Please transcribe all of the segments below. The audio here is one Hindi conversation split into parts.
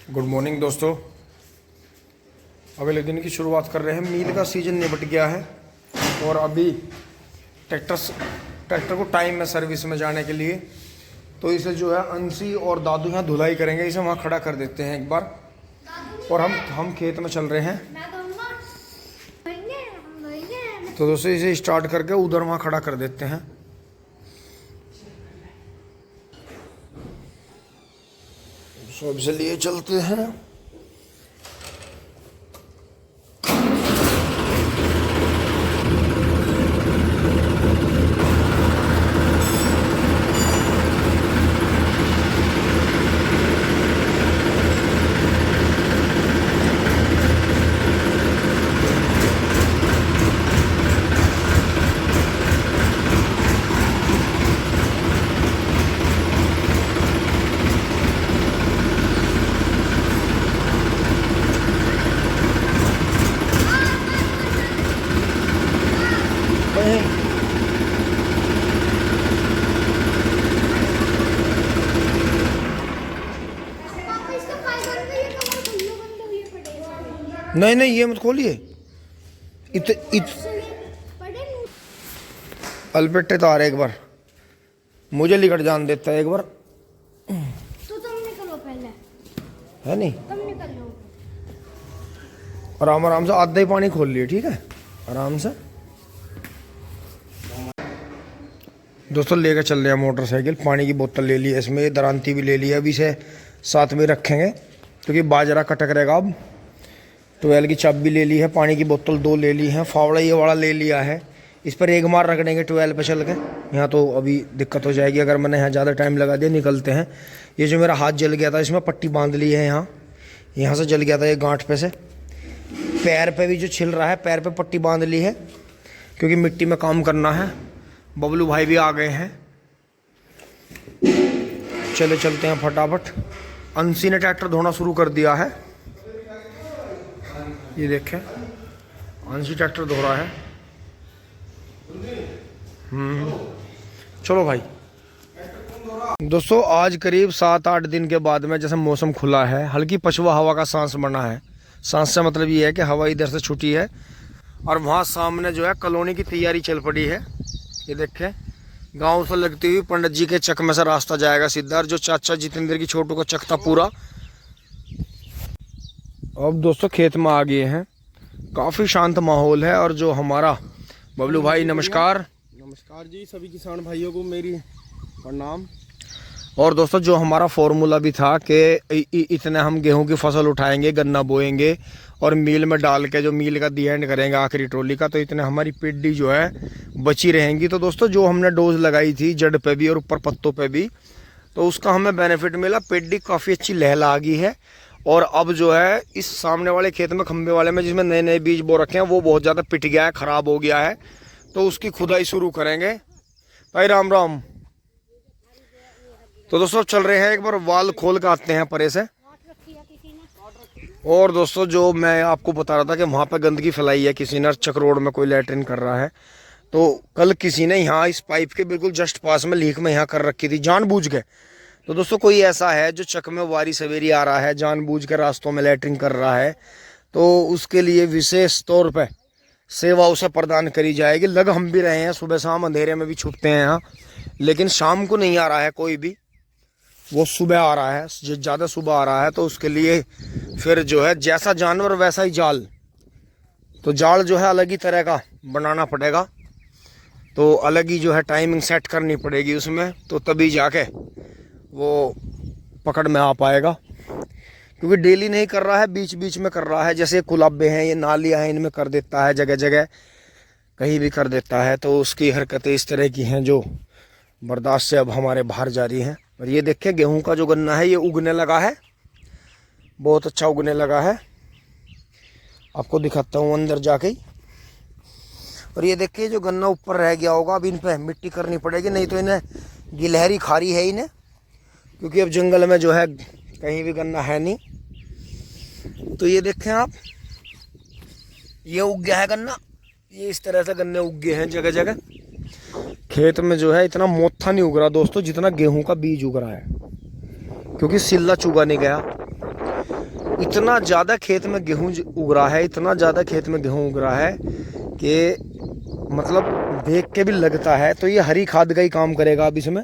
गुड मॉर्निंग दोस्तों। अगले दिन की शुरुआत कर रहे हैं। मील का सीज़न निपट गया है और अभी ट्रैक्टर को टाइम है सर्विस में जाने के लिए। तो इसे जो है अंशी और दादू यहाँ धुलाई करेंगे। इसे वहाँ खड़ा कर देते हैं एक बार और हम खेत में चल रहे हैं। तो दोस्तों इसे स्टार्ट करके उधर वहाँ खड़ा कर देते हैं। सब से लिए चलते हैं। नहीं नहीं ये मत खोलिए। अलपेटे तो आ रहे एक बार मुझे लिकट जान देता है एक बार। तो तुम निकलो पहले। है नहीं तुम निकल लो। आराम आराम से आधा ही पानी खोल लिए। ठीक है आराम से। दोस्तों लेकर चल रहे हैं मोटरसाइकिल। पानी की बोतल ले ली, इसमें दरांती भी ले ली। अभी इसे साथ में रखेंगे क्योंकि बाजरा कटक रहेगा। अब 12 की चाबी ले ली है, पानी की बोतल 2 ले ली है, फावड़ा ये वाला ले लिया है। इस पर एक मार रख देंगे 12 पे चल के। यहाँ तो अभी दिक्कत हो जाएगी अगर मैंने यहाँ ज़्यादा टाइम लगा दिया। निकलते हैं। ये जो मेरा हाथ जल गया था इसमें पट्टी बांध ली है। यहाँ से जल गया था ये गांठ पे से। पैर पे भी जो छिल रहा है पैर पे पट्टी बांध ली है क्योंकि मिट्टी में काम करना है। बबलू भाई भी आ गए हैं। चले चलते हैं फटाफट। अंशी ने ट्रैक्टर धोना शुरू कर दिया है। ये देखें अंशी ट्रैक्टर धो रहा है। चलो भाई। दोस्तों आज करीब 7-8 दिन के बाद में जैसे मौसम खुला है, हल्की पछुआ हवा का सांस बना है। सांस से मतलब ये है कि हवा इधर से छूटी है और वहाँ सामने जो है कॉलोनी की तैयारी चल पड़ी है। ये देखें गांव से लगती हुई पंडित जी के चक में से रास्ता जाएगा सीधा। जो चाचा जितेंद्र की छोटू का चक था पूरा। अब दोस्तों खेत में आ गए हैं। काफ़ी शांत माहौल है और जो हमारा बबलू भाई नमस्कार। नमस्कार जी सभी किसान भाइयों को मेरी प्रणाम। और दोस्तों जो हमारा फॉर्मूला भी था कि इतने हम गेहूं की फसल उठाएंगे, गन्ना बोएंगे और मील में डाल के जो मील का दी एंड करेंगे आखिरी ट्रॉली का, तो इतने हमारी पिड्डी जो है बची रहेंगी। तो दोस्तों जो हमने डोज लगाई थी जड़ पे भी और ऊपर पत्तों पे भी, तो उसका हमें बेनिफिट मिला। पिड्डी काफ़ी अच्छी लहला आ गई है। और अब जो है इस सामने वाले खेत में खंबे वाले में जिसमें नए नए बीज बो रखे हैं वो बहुत ज़्यादा पिट गया है, ख़राब हो गया है। तो उसकी खुदाई शुरू करेंगे। भाई राम राम। तो दोस्तों चल रहे हैं, एक बार वाल खोल के आते हैं परे से। और दोस्तों जो मैं आपको बता रहा था कि वहाँ पे गंदगी फैलाई है किसी ने, चक रोड में कोई लैट्रिन कर रहा है। तो कल किसी ने यहाँ इस पाइप के बिल्कुल जस्ट पास में लीक में यहाँ कर रखी थी जानबूझ के। तो दोस्तों कोई ऐसा है जो चक में वारी सवेरी आ रहा है, जानबूझ के रास्तों में लैट्रिन कर रहा है, तो उसके लिए विशेष तौर पे सेवा उसे प्रदान करी जाएगी। लग हम भी रहे हैं, सुबह शाम अंधेरे में भी छुपते हैं यहाँ, लेकिन शाम को नहीं आ रहा है कोई भी। वो सुबह आ रहा है, ज़्यादा सुबह आ रहा है। तो उसके लिए फिर जो है जैसा जानवर वैसा ही जाल। तो जाल जो है अलग ही तरह का बनाना पड़ेगा। तो अलग ही जो है टाइमिंग सेट करनी पड़ेगी उसमें, तो तभी जाके वो पकड़ में आ पाएगा। क्योंकि डेली नहीं कर रहा है, बीच बीच में कर रहा है। जैसे कुलाबे हैं, ये नालियाँ हैं, इनमें कर देता है, जगह जगह कहीं भी कर देता है। तो उसकी हरकतें इस तरह की हैं जो बर्दाश्त से अब हमारे बाहर जा रही हैं। और ये देखिए गेहूं का जो गन्ना है ये उगने लगा है, बहुत अच्छा उगने लगा है। आपको दिखाता हूँ अंदर जाके। और ये देखिए जो गन्ना ऊपर रह गया होगा, अब इन पर मिट्टी करनी पड़ेगी, नहीं तो इन्हें गिलहरी खा रही है इन्हें। क्योंकि अब जंगल में जो है कहीं भी गन्ना है नहीं। तो ये देखें आप, ये उग गया है गन्ना। ये इस तरह से गन्ने उग गए हैं जगह जगह। खेत में जो है इतना मोथा नहीं उग रहा दोस्तों जितना गेहूं का बीज उग रहा है, क्योंकि सिल्ला चुगा नहीं गया। इतना ज़्यादा खेत में गेहूं उग रहा है, इतना ज़्यादा खेत में गेहूं उग रहा है कि मतलब देख के भी लगता है। तो ये हरी खाद का ही काम करेगा अब इसमें,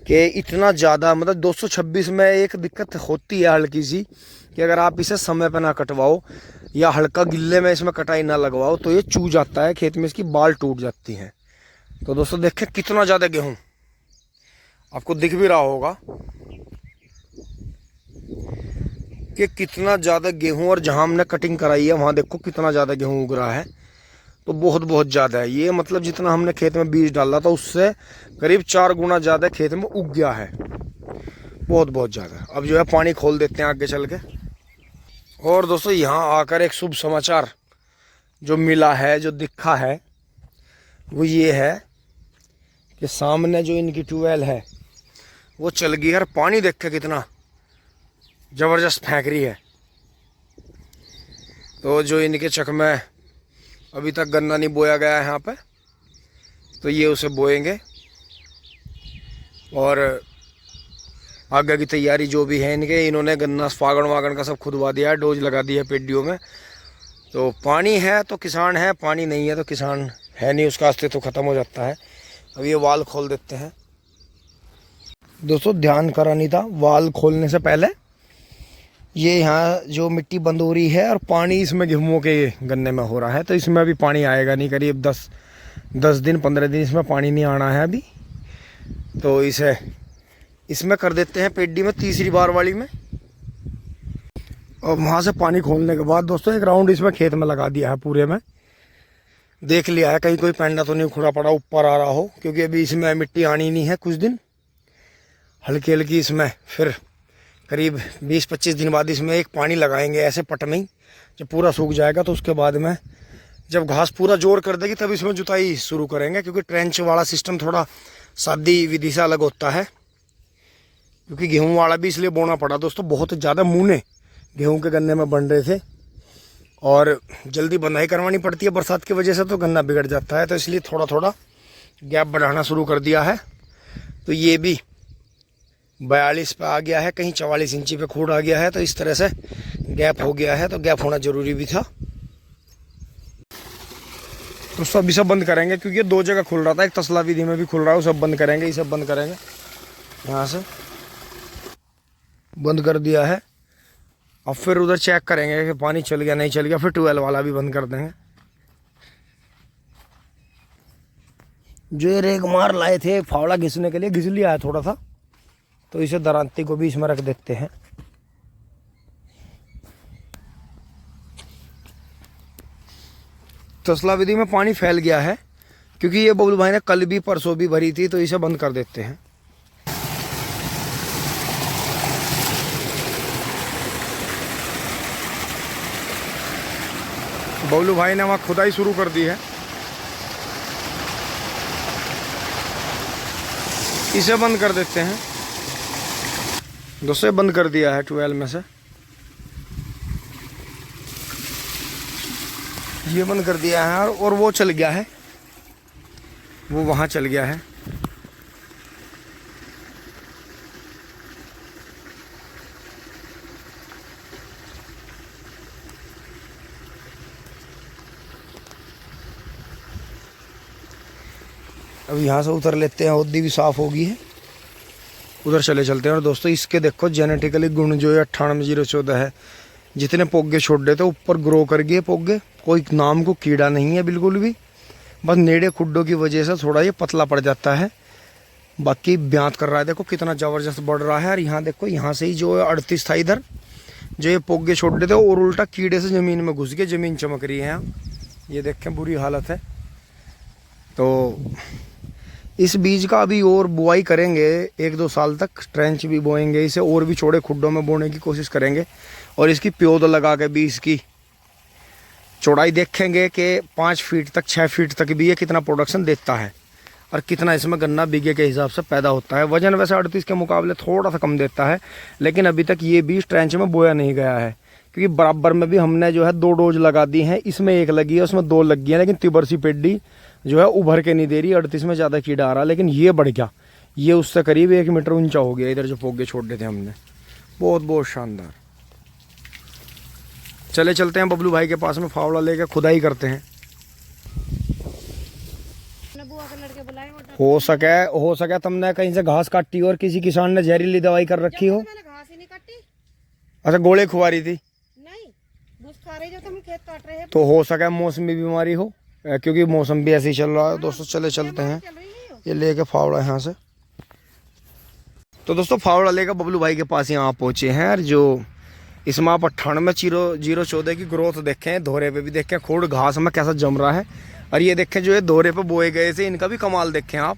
कि इतना ज़्यादा मतलब 226 में एक दिक्कत होती है हल्की सी, कि अगर आप इसे समय पर ना कटवाओ या हल्का गिल्ले में इसमें कटाई ना लगवाओ तो ये चू जाता है खेत में, इसकी बाल टूट जाती हैं। तो दोस्तों देखें कितना ज़्यादा गेहूं, आपको दिख भी रहा होगा कि कितना ज़्यादा गेहूं, और जहां हमने कटिंग कराई है वहां देखो कितना ज़्यादा गेहूं उग रहा है। तो बहुत ज़्यादा है ये, मतलब जितना हमने खेत में बीज डाला था उससे करीब 4 गुना ज़्यादा खेत में उग गया है, बहुत ज़्यादा। अब जो है पानी खोल देते हैं आगे चल के। और दोस्तों यहाँ आकर एक शुभ समाचार जो मिला है, जो दिखा है, वो ये है कि सामने जो इनकी ट्यूबवेल है वो चल गई है, और पानी देख के कितना ज़बरदस्त फेंक रही है। तो जो इनके चक में अभी तक गन्ना नहीं बोया गया है यहाँ पे, तो ये उसे बोएंगे, और आगे की तैयारी जो भी है इनके, इन्होंने गन्ना फागण वागण का सब खुदवा दिया है, डोज लगा दी है पेडियों में। तो पानी है तो किसान है, पानी नहीं है तो किसान है नहीं, उसका अस्तित्व तो ख़त्म हो जाता है। अब ये वाल खोल देते हैं। दोस्तों ध्यान करानी था, वाल खोलने से पहले ये यहाँ जो मिट्टी बंद हो रही है और पानी इसमें गेहूं के गन्ने में हो रहा है, तो इसमें अभी पानी आएगा नहीं, करीब 10 दिन 15 दिन इसमें पानी नहीं आना है अभी। तो इसे इसमें कर देते हैं पेडी में, तीसरी बार वाली में। और वहाँ से पानी खोलने के बाद दोस्तों एक राउंड इसमें खेत में लगा दिया है, पूरे में देख लिया है कहीं कोई पेंडा तो नहीं उखड़ा पड़ा ऊपर आ रहा हो, क्योंकि अभी इसमें मिट्टी आनी नहीं है कुछ दिन, हल्की हल्की इसमें। फिर करीब 20-25 दिन बाद इसमें एक पानी लगाएंगे ऐसे पट में ही, जब पूरा सूख जाएगा तो उसके बाद में जब घास पूरा जोर कर देगी तब इसमें जुताई शुरू करेंगे, क्योंकि ट्रेंच वाला सिस्टम थोड़ा सादी विधि से अलग होता है। क्योंकि गेहूं वाला भी इसलिए बोना पड़ा दोस्तों, बहुत ज़्यादा मूने गेहूं के गन्ने में बन रहे थे और जल्दी बंधाई करवानी पड़ती है बरसात की वजह से, तो गन्ना बिगड़ जाता है, तो इसलिए थोड़ा थोड़ा गैप बढ़ाना शुरू कर दिया है। तो ये भी 42 पे आ गया है, कहीं 44 इंची पे खूड आ गया है, तो इस तरह से गैप हो गया है, तो गैप होना जरूरी भी था। तो सब भी सब बंद करेंगे, क्योंकि ये 2 जगह खुल रहा था, एक तसला विधि में भी खुल रहा है, वो सब बंद करेंगे, ये सब बंद करेंगे। यहाँ से बंद कर दिया है। अब फिर उधर चेक करेंगे कि पानी चल गया नहीं चल गया, फिर ट्यूबवेल वाला भी बंद कर देंगे। जो ये रेग मार लाए थे फावड़ा घिसने के लिए, घिस लिया है थोड़ा सा, तो इसे दरांती को भी इसमें रख देते हैं। तसला विधि में पानी फैल गया है, क्योंकि ये बबलू भाई ने कल भी परसों भी भरी थी, तो इसे बंद कर देते हैं। बबलू भाई ने वहाँ खुदाई शुरू कर दी है, इसे बंद कर देते हैं। दोस्तों बंद कर दिया है ट्यूबवेल में से, ये बंद कर दिया है, और वो चल गया है, वो वहाँ चल गया है। अब यहाँ से उतर लेते हैं, हौदी भी साफ होगी है, उधर चलते हैं। और दोस्तों इसके देखो जेनेटिकली गुण जो है 98-014 है, जितने पोगे छोड़ देते ऊपर ग्रो कर गए पोगे, कोई नाम को कीड़ा नहीं है बिल्कुल भी, बस नेड़े खुड्डों की वजह से थोड़ा ये पतला पड़ जाता है, बाकी ब्यात कर रहा है। देखो कितना ज़बरदस्त बढ़ रहा है। और यहाँ देखो यहाँ से ही जो 38 था इधर जो ये पोगे छोड़ देते, और उल्टा कीड़े से ज़मीन में घुस गए, ज़मीन चमक रही है यहाँ, ये देखें बुरी हालत है। तो इस बीज का अभी और बुआई करेंगे 1-2 साल तक, ट्रेंच भी बोएंगे इसे, और भी चौड़े खुड्डों में बोने की कोशिश करेंगे, और इसकी प्योद लगा के भी इसकी चौड़ाई देखेंगे कि 5 फीट तक 6 फीट तक भी ये कितना प्रोडक्शन देता है, और कितना इसमें गन्ना बीघे के हिसाब से पैदा होता है। वजन वैसे 38 के मुकाबले थोड़ा सा कम देता है, लेकिन अभी तक ये बीज ट्रेंच में बोया नहीं गया है, क्योंकि बराबर में भी हमने जो है 2 डोज लगा दी हैं, इसमें 1 लगी है, उसमें 2 लगी है, लेकिन तिबरसी पेडी जो है उभर के नहीं दे रही। 38 में ज़्यादा कीड़ा आ रहा, लेकिन ये बढ़ गया, ये उससे करीब 1 मीटर ऊंचा हो गया। इधर जो पोगे छोड़ देते हमने, बहुत शानदार। चले चलते हैं बबलू भाई के पास में, फावड़ा लेके खुदाई करते हैं। बुआ के लड़के बुलाए और हो सके तुमने कहीं से घास काटी और किसी किसान ने जहरीली दवाई कर रखी हो। मैंने घास ही नहीं काटी। अच्छा, गोले खुआ रही थी। नहीं, घुस खा रहे जो तुम खेत काट रहे हैं। तो हो सके मौसमी बीमारी हो, क्योंकि मौसम भी ऐसे ही चल रहा है। दोस्तों चले चलते हैं, चल रही है। ये लेके फावड़ा यहाँ से। तो दोस्तों फावड़ा लेकर बबलू भाई के पास यहाँ पहुंचे हैं। और जो इसमें आप 98-0-0-14 की ग्रोथ देखें, धोरे पे भी देखें, खोड़ घास में कैसा जम रहा है। और ये देखें जो ये धोरे पे बोए गए थे, इनका भी कमाल देखें आप।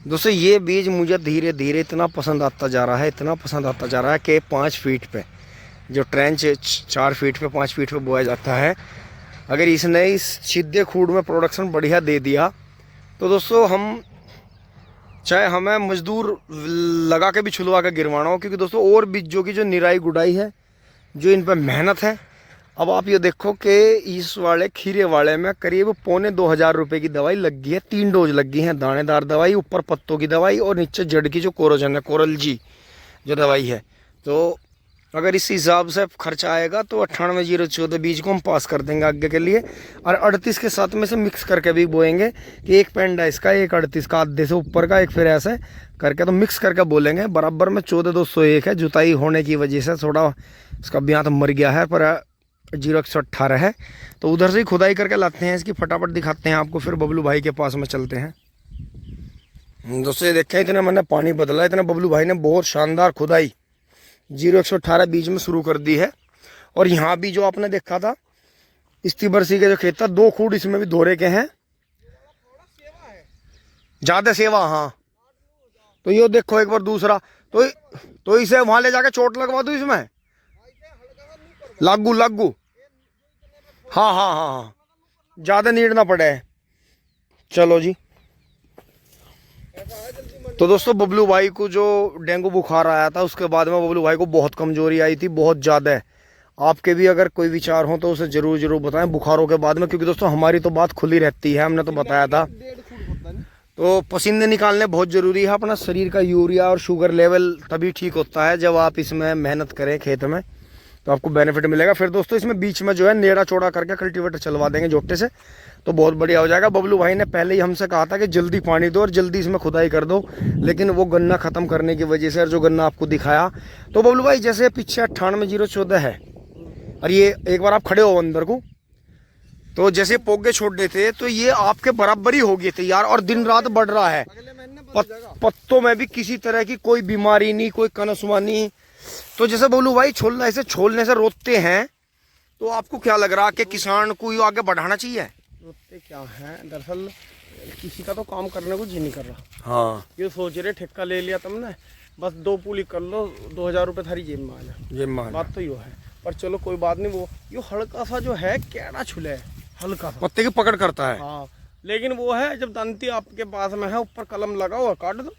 दोस्तों ये बीज मुझे धीरे धीरे इतना पसंद आता जा रहा है, इतना पसंद आता जा रहा है कि 5 फीट पे जो ट्रेंच 4 फीट पे 5 फीट पे बोया जाता है, अगर इसने इस सीधे खूड में प्रोडक्शन बढ़िया दे दिया तो दोस्तों हम चाहे हमें मजदूर लगा के भी छुलवा के गिरवाना हो, क्योंकि दोस्तों और बीजों की जो निराई गुड़ाई है, जो इन पर मेहनत है। अब आप ये देखो कि इस वाले खीरे वाले में करीब 2,500 रुपये की दवाई लग गई है। 3 डोज लग गई हैं, दानेदार दवाई, ऊपर पत्तों की दवाई और नीचे जड़ की जो कोरोजन है, कोरल जी जो दवाई है। तो अगर इस हिसाब से खर्चा आएगा तो 98-0-14 बीज को हम पास कर देंगे आगे के लिए। और 38 के साथ में से मिक्स करके भी बोएंगे कि एक पेंडा इसका, एक 38 का, आधे से ऊपर का, एक फिर ऐसे करके तो मिक्स करके बोलेंगे। बराबर में 14,201 है। जुताई होने की वजह से थोड़ा इसका ब्याह तो मर गया है, पर 0-118 है। तो उधर से ही खुदाई करके लाते हैं इसकी, फटाफट दिखाते हैं आपको, फिर बबलू भाई के पास में चलते हैं। दोस्तों ये देखें, इतने मैंने पानी बदला, इतने बबलू भाई ने बहुत शानदार खुदाई 0-118 बीज में शुरू कर दी है। और यहाँ भी जो आपने देखा था इस्तीबरसी के जो खेत था, 2 खूड इसमें भी धोरे के हैं, ज्यादा सेवा। हाँ तो ये देखो एक बार दूसरा, तो इसे वहां ले जाके चोट लगवा दो इसमें, लागू। हाँ, ज्यादा नीड ना पड़े। चलो जी। तो दोस्तों बबलू भाई को जो डेंगू बुखार आया था, उसके बाद में बबलू भाई को बहुत कमजोरी आई थी, बहुत ज़्यादा। आपके भी अगर कोई विचार हो तो उसे जरूर बताएं बुखारों के बाद में, क्योंकि दोस्तों हमारी तो बात खुली रहती है, हमने तो बताया था। तो पसीने निकालने बहुत ज़रूरी है। अपना शरीर का यूरिया और शुगर लेवल तभी ठीक होता है जब आप इसमें मेहनत करें खेत में, तो आपको बेनिफिट मिलेगा। फिर दोस्तों इसमें बीच में जो है नेड़ा चौड़ा करके कल्टीवेटर चलवा देंगे जोटे से, तो बहुत बढ़िया हो जाएगा। बबलू भाई ने पहले ही हमसे कहा था कि जल्दी पानी दो और जल्दी इसमें खुदाई कर दो, लेकिन वो गन्ना ख़त्म करने की वजह से, और जो गन्ना आपको दिखाया, तो बबलू भाई जैसे पीछे 98-0-14 है, और ये एक बार आप खड़े हो अंदर को, तो जैसे पोगे छोड़ देते तो ये आपके बराबर ही हो गए थे यार, और दिन रात बढ़ रहा है। पत्तों में भी किसी तरह की कोई बीमारी नहीं, कोई कनसुमानी। तो जैसे बबलू भाई छोलना, इसे छोलने से रोकते हैं, तो आपको क्या लग रहा है कि किसान को ये आगे बढ़ाना चाहिए? रोकते क्या है, दरअसल किसी का तो काम करने को जी नहीं कर रहा। हाँ, ये सोच रहे ठेका ले लिया तुमने, बस 2 पुली कर लो, 2,000 रुपये थारी जेब में आ जाए, बात तो यो है। पर चलो कोई बात नहीं, वो यो हल्का सा जो है कैड़ा छुले है, हल्का सा पत्ते की पकड़ करता है। हाँ, लेकिन वो है जब दंती आपके पास में है, ऊपर कलम लगाओ और काट दो,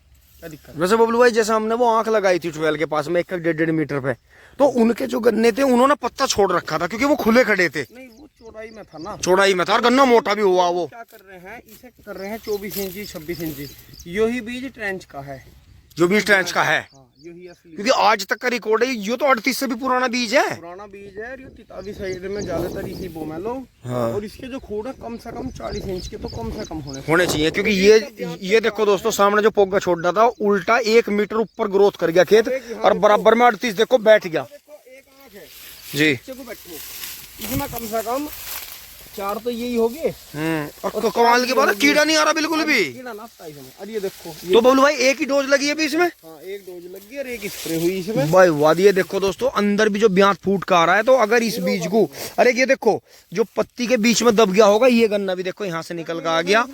क्या दिक्कत। वैसे बबलू भाई जैसे हमने वो आंख लगाई थी 12 के पास में 1-1.5 मीटर पे, तो उनके जो गन्ने थे उन्होंने पत्ता छोड़ रखा था, क्योंकि वो खुले खड़े थे। नहीं, वो चौड़ाई में था ना, चौड़ाई में था, और गन्ना मोटा भी हुआ। वो क्या कर रहे हैं, इसे कर रहे हैं 24 इंची 26 इंची। यही बीज ट्रेंच का है, जो बीज ट्रेंच का है। हाँ, यही असली, क्योंकि आज तक का रिकॉर्ड है, ये तो 38 से भी पुराना बीज है। पुराना बीज है। ये तितावी साइड में ज्यादातर इसी बो में लो। हाँ। और इसके जो खोड़ है कम से कम 40 इंच के तो कम से कम होने चाहिए, क्योंकि ये देखो दोस्तों, सामने जो पोगा छोड़ रहा था उल्टा 1 मीटर ऊपर ग्रोथ कर गया खेत, और बराबर में 38 देखो बैठ गया। एक आंख है जी, को बैठो, इसमें कम से कम 4 तो यही हो गए। और कमाल की बात है, कीड़ा नहीं आ रहा बिल्कुल भी। कीड़ा नाश्ता इसमें। और ये देखो, तो बबलू भाई एक ही डोज लगी है अभी इसमें? हाँ, 1 डोज लगी और 1 स्प्रे हुई इसमें। भाई वाह, ये देखो दोस्तों, अंदर भी जो ब्याज फूट का आ रहा है। तो अगर इस बीज को, अरे ये देखो जो पत्ती के बीच में दब गया होगा, ये गन्ना भी देखो यहाँ से निकल कर आ गया,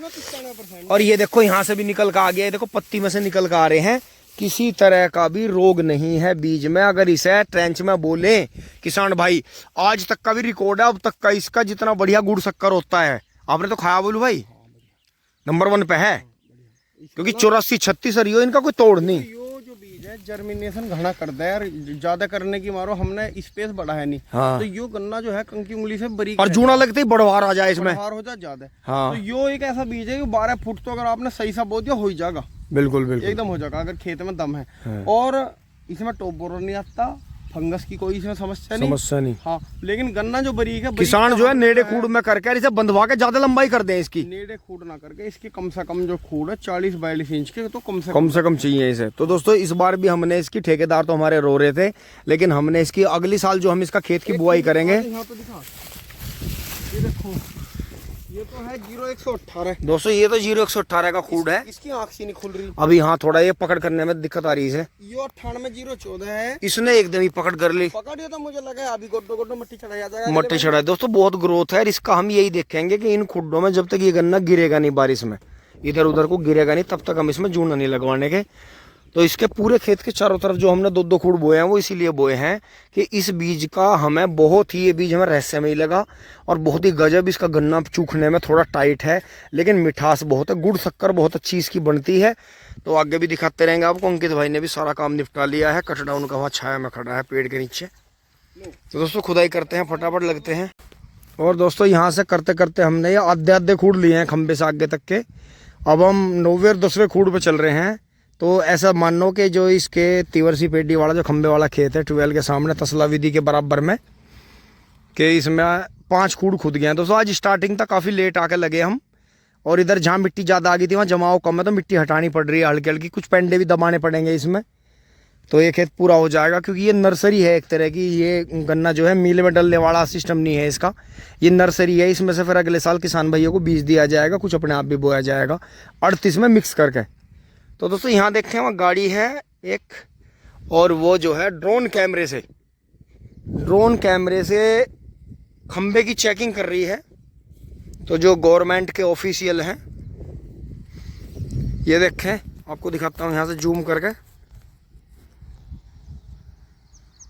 और ये देखो यहाँ से भी निकल कर आ गया। ये देखो पत्ती में से निकल कर आ रहे हैं, किसी तरह का भी रोग नहीं है बीज में। अगर इसे ट्रेंच में बोले किसान भाई, आज तक का भी रिकॉर्ड है अब तक का इसका, जितना बढ़िया गुड़ शक्कर होता है। आपने तो खाया बोलू भाई, नंबर 1 पे है, क्योंकि 84-36 रियो इनका कोई तोड़ नहीं। यो जो बीज है जर्मिनेशन घना करता है यार, ज्यादा करने की मारो हमने स्पेस बढ़ा है नहीं। हाँ। तो यो गन्ना जो है कंकी उंगली से बरीक, और जूना लगते ही बढ़वार आ जाए इसमें, बढ़वार हो जाए ज्यादा। हाँ। तो यो एक ऐसा बीज है कि 12 फुट तो अगर आपने सही सा बो दिया हो ही जाएगा, बिल्कुल बिल्कुल एकदम हो जाएगा, अगर खेत में दम है। और इसमें टॉप बोरर नहीं आता, फंगस की कोई इसमें समस्या नहीं। समस्या नहीं। हाँ, लेकिन गन्ना जो बारीक है, किसान जो है नेड़े खूड में करके इसे बंधवा के ज्यादा लंबाई कर दें इसकी। नेड़े खूड ना करके इसकी कम से कम जो खूड है 40-42 इंच के, तो कम से कम चाहिए इसे। तो दोस्तों इस बार भी हमने इसकी, ठेकेदार तो हमारे रो रहे थे, लेकिन हमने इसकी अगली साल जो हम इसका खेत की बुआई करेंगे। यहाँ पे दिखा, ये देखो, ये तो है 0118 दोस्तों, ये तो 0118 का खूड है। इसकी आँख सी नहीं खुल रही अभी हाँ, थोड़ा ये पकड़ करने में दिक्कत आ रही है। ये 98-014 है। इसने एकदम ही पकड़ कर ली। पकड़ तो मुझे लगा अभी गोड्डो मिट्टी चढ़ाया जाएगा। मट्टी चढ़ाए। दोस्तों बहुत ग्रोथ है और इसका हम यही देखेंगे कि इन खुड्डों में जब तक ये गन्ना गिरेगा नहीं बारिश में, इधर उधर को गिरेगा नहीं, तब तक हम इसमें जूना नहीं लगवाने के। तो इसके पूरे खेत के चारों तरफ जो हमने 2-2 खूड बोए हैं, वो इसीलिए बोए हैं कि इस बीज का हमें बहुत ही, ये बीज हमें रहस्यमयी लगा और बहुत ही गजब। इसका गन्ना चूखने में थोड़ा टाइट है, लेकिन मिठास बहुत है, गुड़ शक्कर बहुत अच्छी इसकी बनती है। तो आगे भी दिखाते रहेंगे आपको। अंकित भाई ने भी सारा काम निपटा लिया है। कट डाउन का वहाँ छाया में खड़ा है पेड़ के नीचे। तो दोस्तों खुदाई करते हैं, फटाफट लगते हैं। और दोस्तों यहाँ से करते करते हमने ये आधे खूड लिए हैं खंबे से आगे तक के। अब हम 9वें और 10वें खूड पे चल रहे हैं। तो ऐसा मानो कि जो इसके तिवरसी पेडी वाला जो खंबे वाला खेत है 12 के सामने तसला विधि के बराबर में, कि इसमें 5 खूड खुद गए हैं। दोस्तों आज स्टार्टिंग तक काफ़ी लेट आके लगे हम, और इधर जहाँ मिट्टी ज़्यादा आ गई थी वहाँ जमाव कम है, तो मिट्टी हटानी पड़ रही है हल्की हल्की। कुछ पेंडे भी दबाने पड़ेंगे इसमें, तो ये खेत पूरा हो जाएगा। क्योंकि ये नर्सरी है एक तरह की, ये गन्ना जो है मील में डलने वाला सिस्टम नहीं है इसका, ये नर्सरी है। इसमें से फिर अगले साल किसान भाइयों को बीज दिया जाएगा, कुछ अपने आप भी बोया जाएगा 38 में मिक्स करके। तो दोस्तों यहाँ देखते हैं, वहाँ गाड़ी है एक, और वो जो है ड्रोन कैमरे से खंबे की चेकिंग कर रही है। तो जो गवर्नमेंट के ऑफिशियल हैं, ये देखें, आपको दिखाता हूँ यहाँ से जूम करके,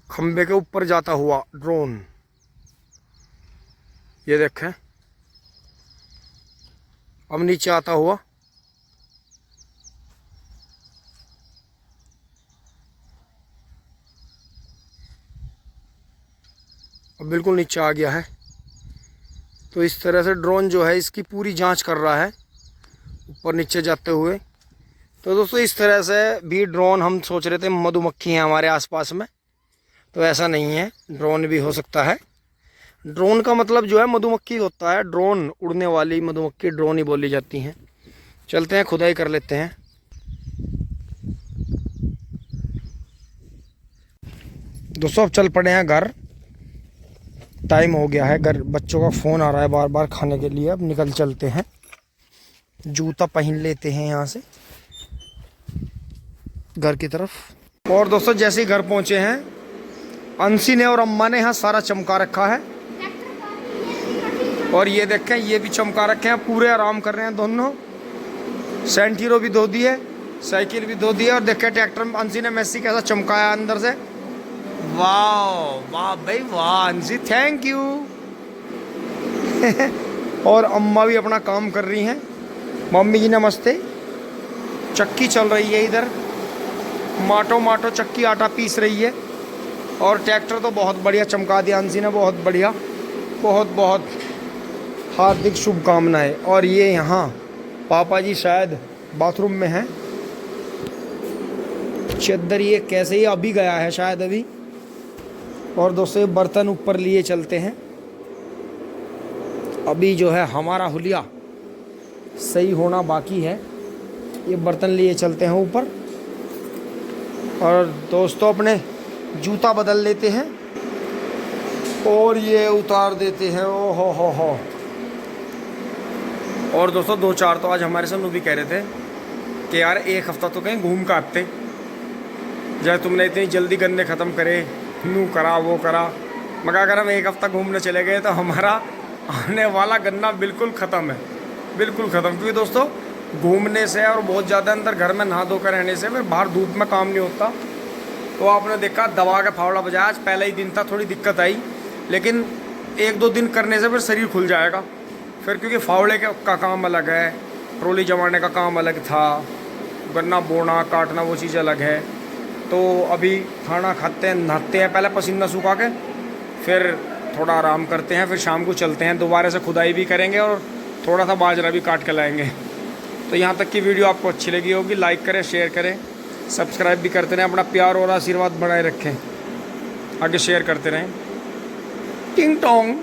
खंबे के ऊपर जाता हुआ ड्रोन, ये देखें। अब नीचे आता हुआ, अब बिल्कुल नीचे आ गया है। तो इस तरह से ड्रोन जो है इसकी पूरी जांच कर रहा है ऊपर नीचे जाते हुए। तो दोस्तों इस तरह से भी ड्रोन, हम सोच रहे थे मधुमक्खी हैं हमारे आसपास में, तो ऐसा नहीं है, ड्रोन भी हो सकता है। ड्रोन का मतलब जो है मधुमक्खी होता है, ड्रोन उड़ने वाली मधुमक्खी ड्रोन ही बोली जाती हैं। चलते हैं, खुदाई कर लेते हैं। दोस्तों अब चल पड़े हैं घर, टाइम हो गया है। घर बच्चों का फ़ोन आ रहा है बार बार खाने के लिए। अब निकल चलते हैं, जूता पहन लेते हैं यहाँ से घर की तरफ। और दोस्तों जैसे ही घर पहुँचे हैं, अंशी ने और अम्मा ने यहाँ सारा चमका रखा है, और ये देखें ये भी चमका रखे हैं, पूरे आराम कर रहे हैं दोनों। सेंटीरो भी धो दी है, साइकिल भी धो दी है, और देखें ट्रैक्टर में अंशी ने मेसी कैसा चमकाया अंदर से। वाह वाह भाई वाह अंशी, थैंक यू। और अम्मा भी अपना काम कर रही हैं। मम्मी जी नमस्ते। चक्की चल रही है इधर, माटो चक्की आटा पीस रही है। और ट्रैक्टर तो बहुत बढ़िया चमका दिया अंशी ने, बहुत बढ़िया, बहुत हार्दिक शुभकामनाएं। और ये यहाँ पापा जी शायद बाथरूम में हैं। चद्दर ये कैसे ही अभी गया है शायद अभी। और दोस्तों बर्तन ऊपर लिए चलते हैं। अभी जो है हमारा हुलिया सही होना बाकी है, ये बर्तन लिए चलते हैं ऊपर। और दोस्तों अपने जूता बदल लेते हैं और ये उतार देते हैं। ओ हो। और दोस्तों 2-4 तो आज हमारे साथ भी कह रहे थे कि यार एक हफ्ता तो कहीं घूम का आते, जब तुमने इतनी जल्दी गन्ने ख़त्म करे, नू करा वो करा। मगर अगर हम एक हफ्ता घूमने चले गए तो हमारा आने वाला गन्ना बिल्कुल ख़त्म है, बिल्कुल ख़त्म। क्योंकि दोस्तों घूमने से और बहुत ज़्यादा अंदर घर में नहा धो कर रहने से फिर बाहर धूप में काम नहीं होता। तो आपने देखा दवा का फावड़ा बजाया। आज पहला ही दिन था, थोड़ी दिक्कत आई, लेकिन 1-2 दिन करने से फिर शरीर खुल जाएगा फिर। क्योंकि फावड़े का काम अलग है, ट्रॉली जमाने का काम अलग था, गन्ना बोना काटना वो चीज़ अलग है। तो अभी खाना खाते हैं, नहाते हैं, पहले पसीना सूखा के फिर थोड़ा आराम करते हैं, फिर शाम को चलते हैं, दोबारा से खुदाई भी करेंगे और थोड़ा सा बाजरा भी काट के लाएंगे। तो यहाँ तक की वीडियो आपको अच्छी लगी होगी, लाइक करें, शेयर करें, सब्सक्राइब भी करते रहें। अपना प्यार और आशीर्वाद बनाए रखें। आगे शेयर करते रहें। टिंग टोंग।